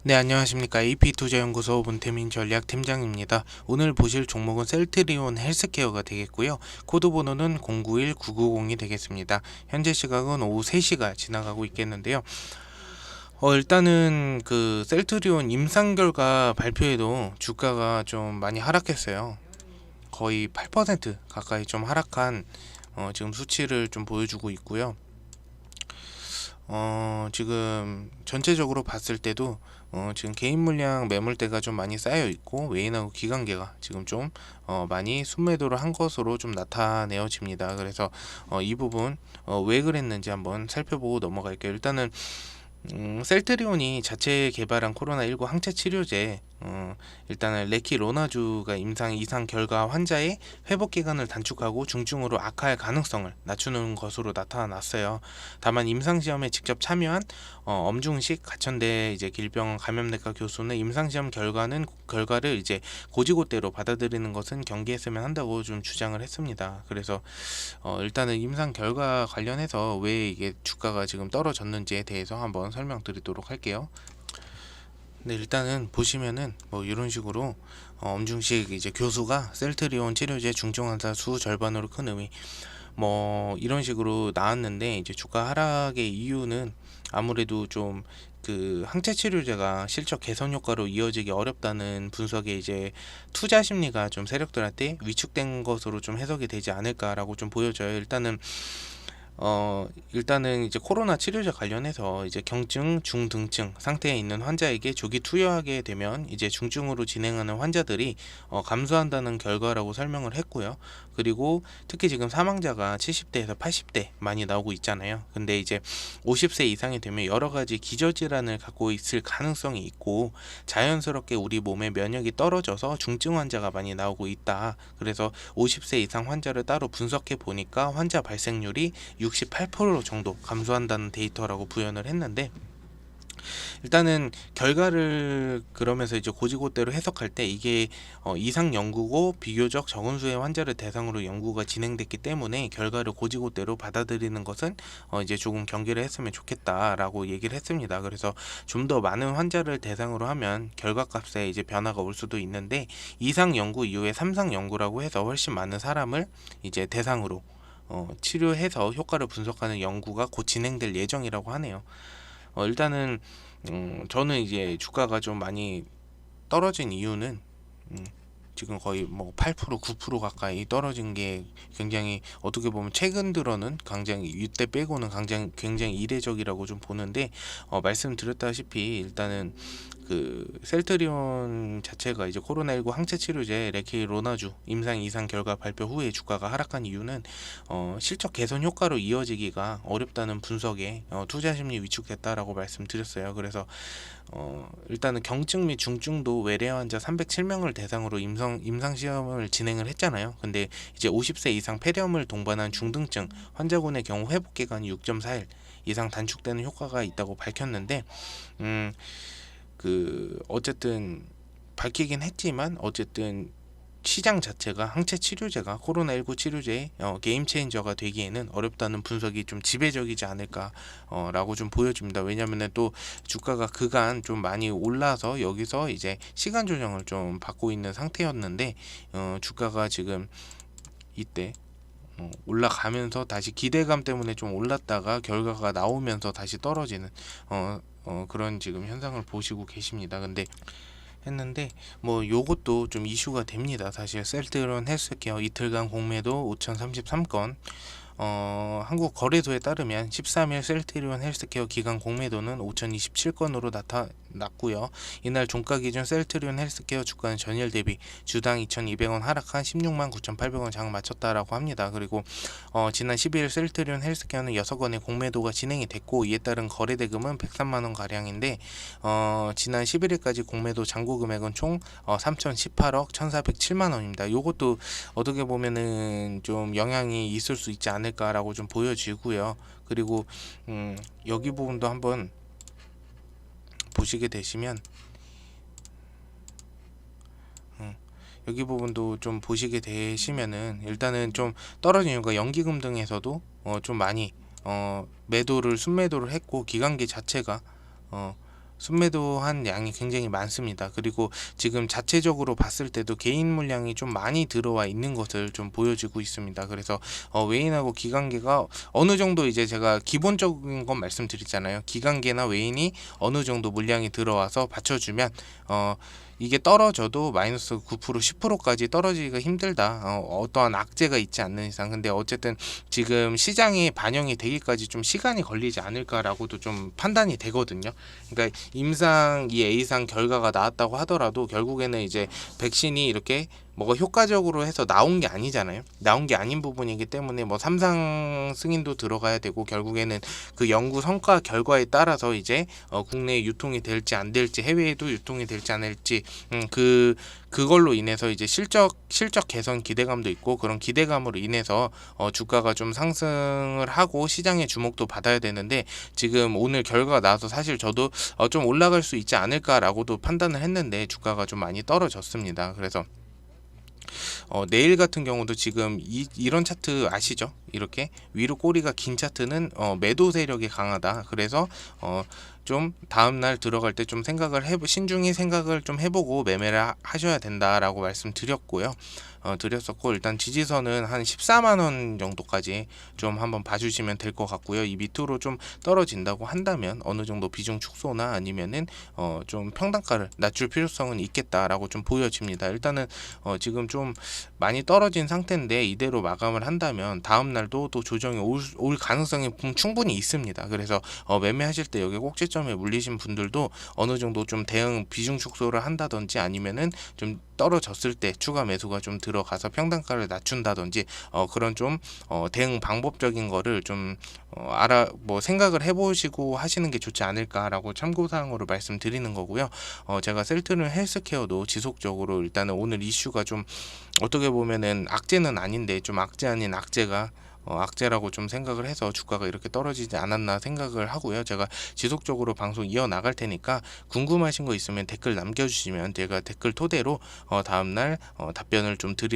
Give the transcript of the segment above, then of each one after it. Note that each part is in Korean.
네, 안녕하십니까. AP투자연구소 문태민 전략팀장입니다. 오늘 보실 종목은 셀트리온 헬스케어가 되겠고요. 코드 번호는 091990이 되겠습니다. 현재 시각은 오후 3시가 지나가고 있겠는데요. 일단은 그 셀트리온 임상 결과 발표에도 주가가 좀 많이 하락했어요. 거의 8% 가까이 좀 하락한 지금 수치를 좀 보여주고 있고요. 지금 전체적으로 봤을 때도 지금 개인 물량 매물대가 좀 많이 쌓여 있고 외인하고 기관계가 지금 좀 많이 순매도를 한 것으로 좀 나타내어집니다. 그래서 이 부분 왜 그랬는지 한번 살펴보고 넘어갈게요. 일단은 셀트리온이 자체 개발한 코로나19 항체 치료제 일단은 레키로나주가 임상 이상 결과 환자의 회복 기간을 단축하고 중증으로 악화할 가능성을 낮추는 것으로 나타났어요. 다만 임상 시험에 직접 참여한 엄중식 가천대 이제 길병원 감염내과 교수는 임상 시험 결과를 이제 고지고대로 받아들이는 것은 경계했으면 한다고 좀 주장을 했습니다. 그래서 일단은 임상 결과 관련해서 왜 이게 주가가 지금 떨어졌는지에 대해서 한번 설명드리도록 할게요. 네, 일단은 보시면은 뭐 이런 식으로 엄중식 이제 교수가 셀트리온 치료제 중증 환자 수 절반으로 큰 의미 뭐 이런 식으로 나왔는데, 이제 주가 하락의 이유는 아무래도 좀 그 항체 치료제가 실적 개선 효과로 이어지기 어렵다는 분석에 이제 투자 심리가 좀 세력들한테 위축된 것으로 좀 해석이 되지 않을까라고 좀 보여져요. 일단은 이제 코로나 치료제 관련해서 이제 경증, 중등증 상태에 있는 환자에게 조기 투여하게 되면 이제 중증으로 진행하는 환자들이 감소한다는 결과라고 설명을 했고요. 그리고 특히 지금 사망자가 70대에서 80대 많이 나오고 있잖아요. 근데 이제 50세 이상이 되면 여러 가지 기저질환을 갖고 있을 가능성이 있고 자연스럽게 우리 몸의 면역이 떨어져서 중증 환자가 많이 나오고 있다. 그래서 50세 이상 환자를 따로 분석해 보니까 환자 발생률이 68% 정도 감소한다는 데이터라고 구현을 했는데, 일단은 결과를 그러면서 이제 고지고대로 해석할 때 이게 이상 연구고 비교적 적은 수의 환자를 대상으로 연구가 진행됐기 때문에 결과를 고지고대로 받아들이는 것은 이제 조금 경계를 했으면 좋겠다라고 얘기를 했습니다. 그래서 좀 더 많은 환자를 대상으로 하면 결과값에 이제 변화가 올 수도 있는데, 이상 연구 이후에 3상 연구라고 해서 훨씬 많은 사람을 이제 대상으로 치료해서 효과를 분석하는 연구가 곧 진행될 예정이라고 하네요. 일단은 저는 이제 주가가 좀 많이 떨어진 이유는 지금 거의 뭐 8% 9% 가까이 떨어진 게 굉장히 어떻게 보면 최근 들어는 굉장히 이때 빼고는 굉장히 이례적이라고 좀 보는데, 말씀드렸다시피 일단은 그 셀트리온 자체가 이제 코로나19 항체 치료제 레키로나주 임상 이상 결과 발표 후에 주가가 하락한 이유는 실적 개선 효과로 이어지기가 어렵다는 분석에 투자 심리 위축됐다라고 말씀드렸어요. 그래서 일단은 경증 및 중증도 외래 환자 307명을 대상으로 임상 시험을 진행을 했잖아요. 근데 이제 50세 이상 폐렴을 동반한 중등증 환자군의 경우 회복 기간이 6.4일 이상 단축되는 효과가 있다고 밝혔는데, 어쨌든 밝히긴 했지만 어쨌든 시장 자체가 항체 치료제가 코로나19 치료제의 게임 체인저가 되기에는 어렵다는 분석이 좀 지배적이지 않을까 라고 좀 보여집니다. 왜냐면은 또 주가가 그간 좀 많이 올라서 여기서 이제 시간 조정을 좀 받고 있는 상태였는데, 주가가 지금 이때 올라가면서 다시 기대감 때문에 좀 올랐다가 결과가 나오면서 다시 떨어지는 그런 지금 현상을 보시고 계십니다. 근데 했는데 뭐 요것도 좀 이슈가 됩니다. 사실 셀트리온 헬스케어 이틀간 공매도 5,033건, 한국 거래소에 따르면 13일 셀트리온 헬스케어 기간 공매도는 5,027건으로 나타났고요. 이날 종가 기준 셀트리온 헬스케어 주가는 전일 대비 주당 2,200원 하락한 16만 9,800원 장을 마쳤다라고 합니다. 그리고 지난 12일 셀트리온 헬스케어는 6건의 공매도가 진행이 됐고, 이에 따른 거래 대금은 103만 원 가량인데, 지난 11일까지 공매도 잔고 금액은 총 3,018억 1,407만 원입니다. 요것도 어떻게 보면은 좀 영향이 있을 수 있지 않을까라고 좀 보여지고요. 그리고 여기 부분도 한번 보시게 되시면 여기 부분도 좀 보시게 되시면은 일단은 좀 떨어진 이유가 연기금 등에서도 좀 많이 매도를 순매도를 했고, 기관계 자체가 순매도한 양이 굉장히 많습니다. 그리고 지금 자체적으로 봤을 때도 개인 물량이 좀 많이 들어와 있는 것을 좀 보여주고 있습니다. 그래서 외인하고 기관계가 어느 정도, 이제 제가 기본적인 건 말씀드리잖아요. 기관계나 외인이 어느 정도 물량이 들어와서 받쳐주면 이게 떨어져도 마이너스 9% 10%까지 떨어지기가 힘들다. 어떠한 악재가 있지 않는 이상. 근데 어쨌든 지금 시장에 반영이 되기까지 좀 시간이 걸리지 않을까라고도 좀 판단이 되거든요. 그러니까 임상 이 A상 결과가 나왔다고 하더라도 결국에는 이제 백신이 이렇게 뭐가 효과적으로 해서 나온 게 아니잖아요. 나온 게 아닌 부분이기 때문에 뭐 3상 승인도 들어가야 되고, 결국에는 그 연구 성과 결과에 따라서 이제 국내에 유통이 될지 안 될지, 해외에도 유통이 될지 안 될지, 그걸로 인해서 이제 실적 개선 기대감도 있고, 그런 기대감으로 인해서 주가가 좀 상승을 하고 시장의 주목도 받아야 되는데, 지금 오늘 결과가 나와서 사실 저도 좀 올라갈 수 있지 않을까라고도 판단을 했는데 주가가 좀 많이 떨어졌습니다. 그래서 내일 같은 경우도 지금 이런 차트 아시죠? 이렇게 위로 꼬리가 긴 차트는 매도 세력이 강하다. 그래서 좀 다음날 들어갈 때 좀 신중히 생각을 좀 해보고 매매를 하셔야 된다라고 말씀드렸고요. 드렸었고, 일단 지지선은 한 14만 원 정도까지 좀 한번 봐주시면 될 것 같고요. 이 밑으로 좀 떨어진다고 한다면 어느 정도 비중 축소나 아니면은 좀 평단가를 낮출 필요성은 있겠다라고 좀 보여집니다. 일단은 지금 좀 많이 떨어진 상태인데 이대로 마감을 한다면 다음 날도 또 조정이 올 가능성이 충분히 있습니다. 그래서 매매하실 때 여기 꼭지점에 물리신 분들도 어느 정도 좀 대응 비중 축소를 한다든지, 아니면은 좀 떨어졌을 때 추가 매수가 좀 들어가서 평단가를 낮춘다든지, 그런 좀 대응 방법적인 거를 좀 생각을 해보시고 하시는 게 좋지 않을까라고 참고사항으로 말씀드리는 거고요. 제가 셀트리온 헬스케어도 지속적으로, 일단은 오늘 이슈가 좀 어떻게 보면은 악재는 아닌데 좀 악재 아닌 악재가 악재라고 좀 생각을 해서 주가가 이렇게 떨어지지 않았나 생각을 하고요. 제가 지속적으로 방송 이어나갈 테니까 궁금하신 거 있으면 댓글 남겨주시면 제가 댓글 토대로 다음날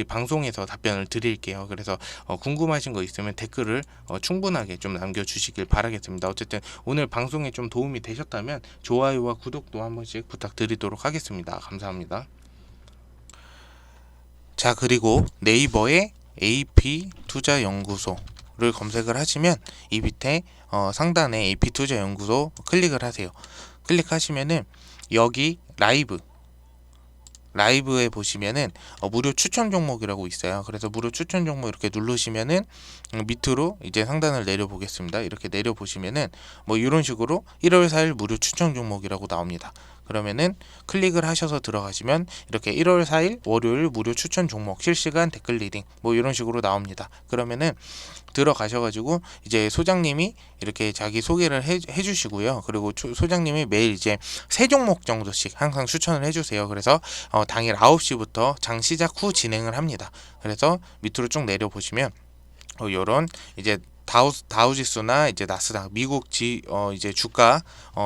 방송에서 답변을 드릴게요. 그래서 궁금하신 거 있으면 댓글을 충분하게 좀 남겨주시길 바라겠습니다. 어쨌든 오늘 방송에 좀 도움이 되셨다면 좋아요와 구독도 한 번씩 부탁드리도록 하겠습니다. 감사합니다. 자, 그리고 네이버에 AP투자연구소를 검색을 하시면 이 밑에 상단에 AP투자연구소 클릭을 하세요. 클릭하시면은 여기 라이브에 보시면은 무료 추천 종목이라고 있어요. 그래서 무료 추천 종목 이렇게 누르시면은 밑으로 이제 상단을 내려 보겠습니다. 이렇게 내려 보시면은 뭐 이런 식으로 1월 4일 무료 추천 종목이라고 나옵니다. 그러면은 클릭을 하셔서 들어가시면 이렇게 1월 4일 월요일 무료 추천 종목 실시간 댓글 리딩 뭐 이런 식으로 나옵니다. 그러면은 들어가셔가지고 이제 소장님이 이렇게 자기 소개를 해주시고요. 그리고 소장님이 매일 이제 3종목 정도씩 항상 추천을 해주세요. 그래서 당일 9시부터 장 시작 후 진행을 합니다. 그래서 밑으로 쭉 내려 보시면 요런 이제 다우 지수나 이제 나스닥 미국 이제 주가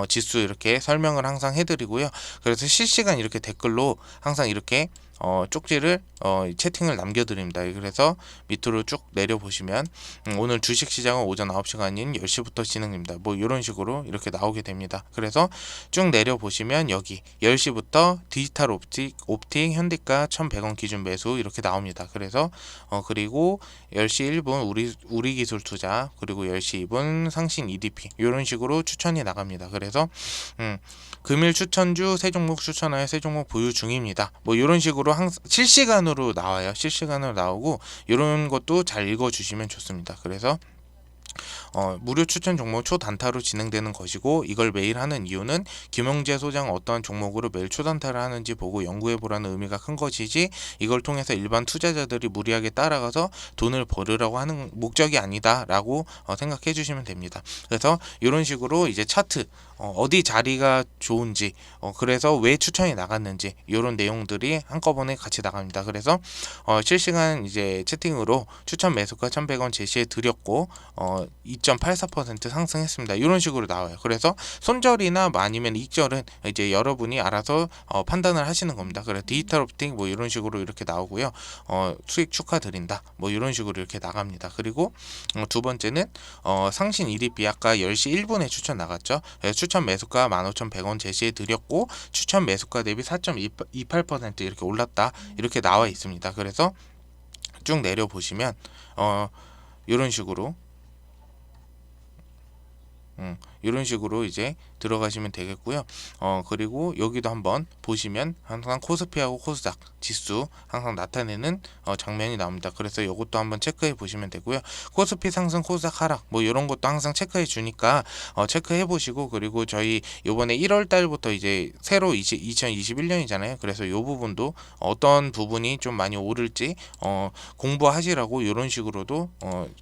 지수 이렇게 설명을 항상 해드리고요. 그래서 실시간 이렇게 댓글로 항상 이렇게 쪽지를 채팅을 남겨드립니다. 그래서 밑으로 쭉 내려보시면 오늘 주식시장은 오전 9시가 아닌 10시부터 진행됩니다. 뭐 이런 식으로 이렇게 나오게 됩니다. 그래서 쭉 내려보시면 여기 10시부터 디지털 옵틱 현대가 1,100원 기준 매수 이렇게 나옵니다. 그래서 그리고 10시 1분 우리기술 투자, 그리고 10시 2분 상신 EDP 이런 식으로 추천이 나갑니다. 그래서 금일 추천주 세 종목 추천하여 세 종목 보유 중입니다. 뭐 이런 식으로 항상 실시간으로 나와요. 실시간으로 나오고 이런 것도 잘 읽어주시면 좋습니다. 그래서 무료 추천 종목 초단타로 진행되는 것이고, 이걸 매일 하는 이유는 김영재 소장 어떠한 종목으로 매일 초단타를 하는지 보고 연구해보라는 의미가 큰 것이지, 이걸 통해서 일반 투자자들이 무리하게 따라가서 돈을 벌으라고 하는 목적이 아니다 라고 생각해 주시면 됩니다. 그래서 이런 식으로 이제 차트 어디 자리가 좋은지 그래서 왜 추천이 나갔는지 이런 내용들이 한꺼번에 같이 나갑니다. 그래서 실시간 이제 채팅으로 추천 매수가 1,100원 제시해 드렸고 2.84% 상승했습니다. 이런 식으로 나와요. 그래서 손절이나 뭐 아니면 익절은 이제 여러분이 알아서 판단을 하시는 겁니다. 그래서 디지털 옵팅 뭐 이런 식으로 이렇게 나오고요. 수익 축하드린다. 뭐 이런 식으로 이렇게 나갑니다. 그리고 두 번째는 상신 1위 아까 10시 1분에 추천 나갔죠. 추천 매수가 15,100원 제시해 드렸고 추천 매수가 대비 4.28% 이렇게 올랐다. 이렇게 나와 있습니다. 그래서 쭉 내려 보시면 이런 식으로 이런 식으로 이제 들어가시면 되겠고요. 그리고 여기도 한번 보시면 항상 코스피하고 코스닥 지수 항상 나타내는 장면이 나옵니다. 그래서 이것도 한번 체크해 보시면 되고요. 코스피 상승, 코스닥 하락 뭐 이런 것도 항상 체크해 주니까 체크해 보시고, 그리고 저희 요번에 1월 달부터 이제 새로 2021년이잖아요. 그래서 요 부분도 어떤 부분이 좀 많이 오를지 공부하시라고 이런 식으로도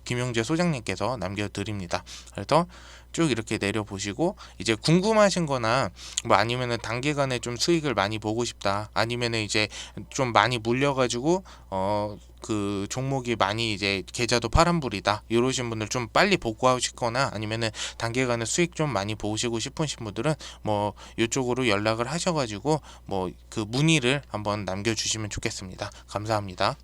김용재 소장님께서 남겨드립니다. 그래서 쭉 이렇게 내려보시고 이제 궁금하신 거나 뭐 아니면은 단기간에 좀 수익을 많이 보고 싶다, 아니면은 이제 좀 많이 물려가지고 그 종목이 많이 이제 계좌도 파란불이다 이러신 분들, 좀 빨리 복구하시거나 아니면은 단기간에 수익 좀 많이 보시고 싶으신 분들은 뭐 이쪽으로 연락을 하셔가지고 뭐 그 문의를 한번 남겨주시면 좋겠습니다. 감사합니다.